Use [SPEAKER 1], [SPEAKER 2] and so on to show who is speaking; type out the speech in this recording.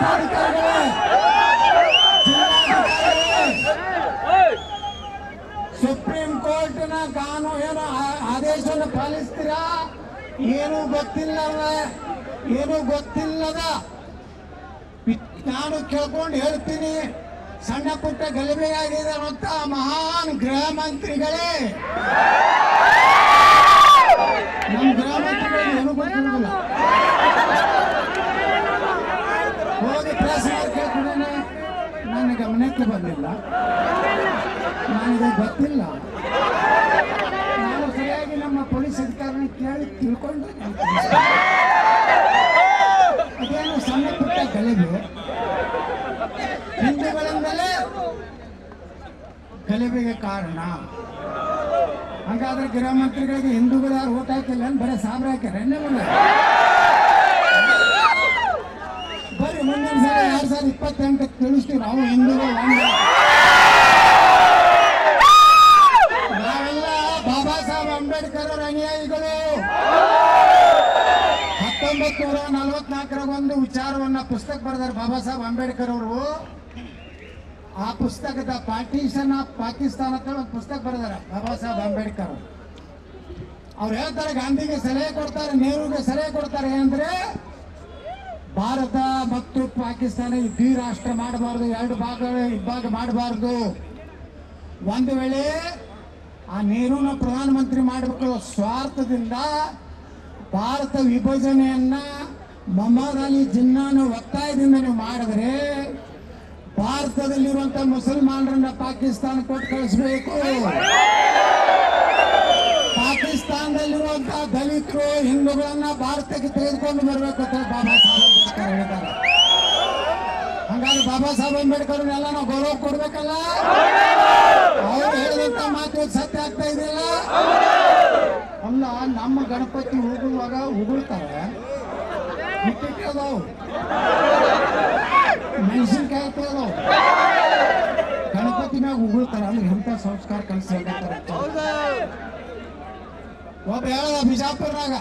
[SPEAKER 1] ವರಿಷ್ಠಾಧಿಕಾರಿಗಳೇ, supreme ಕೋರ್ಟ್ನ ಕಾನೂನು ಏನು ಆದೇಶವನ್ನು ಪಾಲಿಸ್ತೀರಾ? ಏನು ಗೊತ್ತಿಲ್ಲದ ನಾನು ಕೇಳ್ಕೊಂಡು ಹೇಳ್ತೀನಿ. ಸಣ್ಣ ಪುಟ್ಟ ಗಲಭೆಯಾಗಿದೆ ಅಂತ ಮಹಾನ್ ಗೃಹ ಮಂತ್ರಿಗಳೇ, ನಮ್ಮ ಗೃಹ ಮಂತ್ರಿಗಳಿಗೆ ಏನು ಗೊತ್ತಿರೋದಿಲ್ಲ. ಹೋಗಿ ಪ್ರೆಸ್ ಕೇಳ್ಕೊಂಡೇನೆ, ನನ್ನ ಗಮನಕ್ಕೆ ಬಂದಿಲ್ಲ, ನನಗೆ ಗೊತ್ತಿಲ್ಲ. ನಾನು ಸರಿಯಾಗಿ ನಮ್ಮ ಪೊಲೀಸ್ ಅಧಿಕಾರಿನ ಕೇಳಿ ತಿಳ್ಕೊಂಡು ಅದೇನು ಸಣ್ಣ ಪುಟ್ಟ ಗಲಭೆ, ಹಿಂದೂಗಳಿಂದಲೇ ಗಲಭೆಗೆ ಕಾರಣ. ಹಾಗಾದ್ರೆ ಗೃಹ ಮಂತ್ರಿಗಳಿಗೆ ಹಿಂದೂಗಳು ಯಾರು ಓಟ್ ಹಾಕಿಲ್ಲ, ಬರೀ ಸಾಬ್ರ ಹಾಕ್ಯಾರ. ಬರೀ ಮುಂದಿನ ಸಲ 2028 ತಿಳಿಸ್ತೀವಿ ನಾವು ಹಿಂದೂಗಳು. ನಾವೆಲ್ಲ ಬಾಬಾ ಸಾಹೇಬ್ ಅಂಬೇಡ್ಕರ್ ಅವರ ಅನುಯಾಯಿಗಳು. 1944 ಒಂದು ವಿಚಾರವನ್ನ ಪುಸ್ತಕ ಬರೆದಾರೆ ಬಾಬಾ ಸಾಹೇಬ್ ಅಂಬೇಡ್ಕರ್ ಅವರು. ಆ ಪುಸ್ತಕದ ಪಾರ್ಟಿಷನ್ ಆಫ್ ಪಾಕಿಸ್ತಾನ ಅಂತ ಒಂದು ಪುಸ್ತಕ ಬರೆದಾರೆ ಬಾಬಾ ಸಾಹೇಬ್ ಅಂಬೇಡ್ಕರ್. ಅವ್ರು ಹೇಳ್ತಾರೆ, ಗಾಂಧಿಗೆ ಸಲಹೆ ಕೊಡ್ತಾರೆ, ನೆಹರುಗೆ ಸಲಹೆ ಕೊಡ್ತಾರೆ. ಏನಂದ್ರೆ ಭಾರತ ಮತ್ತು ಪಾಕಿಸ್ತಾನ ಇಬ್ಬರು ರಾಷ್ಟ್ರ ಮಾಡಬಾರ್ದು, ಎರಡು ಭಾಗ ಮಾಡಬಾರ್ದು. ಒಂದು ವೇಳೆ ಆ ನೆಹರೂನ ಪ್ರಧಾನಮಂತ್ರಿ ಮಾಡಬೇಕು ಸ್ವಾರ್ಥದಿಂದ ಭಾರತ ವಿಭಜನೆಯನ್ನ ಮೊಹಮ್ಮದ್ ಅಲಿ ಜಿನ್ನಾನ ಒತ್ತಾಯದಿಂದ ನೀವು ಮಾಡಿದ್ರೆ ಭಾರತದಲ್ಲಿರುವಂತಹ ಮುಸಲ್ಮಾನರನ್ನ ಪಾಕಿಸ್ತಾನ ಕೊಟ್ಟು ಕಳಿಸಬೇಕು. ಪಾಕಿಸ್ತಾನದಲ್ಲಿರುವಂತಹ ದಲಿತರು ಹಿಂದೂಗಳನ್ನ ಭಾರತಕ್ಕೆ ತೆಗೆದುಕೊಂಡು ಬರಬೇಕು ಅಂತ ಬಾಬಾ ಸಾಹೇಬ್ ಅಂಬೇಡ್ಕರ್ ಹೇಳಿದ್ದಾರೆ. ಹಂಗಾದ್ರೆ ಬಾಬಾ ಸಾಹೇಬ್ ಅಂಬೇಡ್ಕರ್ನೆಲ್ಲ ನಾವು ಗೌರವ ಕೊಡ್ಬೇಕಲ್ಲ. ಅವ್ರು ಹೇಳಿದಂತ ಮಾತು ಸತ್ಯ ಆಗ್ತಾ ಇದೆಯಲ್ಲ. ಅಲ್ಲ, ನಮ್ಮ ಗಣಪತಿ ಹೋಗುವಾಗ ಉಗುಳ್ತಾರೆ, ಮೆಣಸಿನ್ಕಾಯಿ ಅದಾವು, ಗಣಪತಿ ಮ್ಯಾಗ ಉಗುಳ್ತಾರ. ಅಂದ್ರೆ ಎಂತ ಸಂಸ್ಕಾರ ಕಲಿಸ್ತಾರೆ. ಒಬ್ಬ ಹೇಳದ ಬಿಜಾಪುರ್ನಾಗ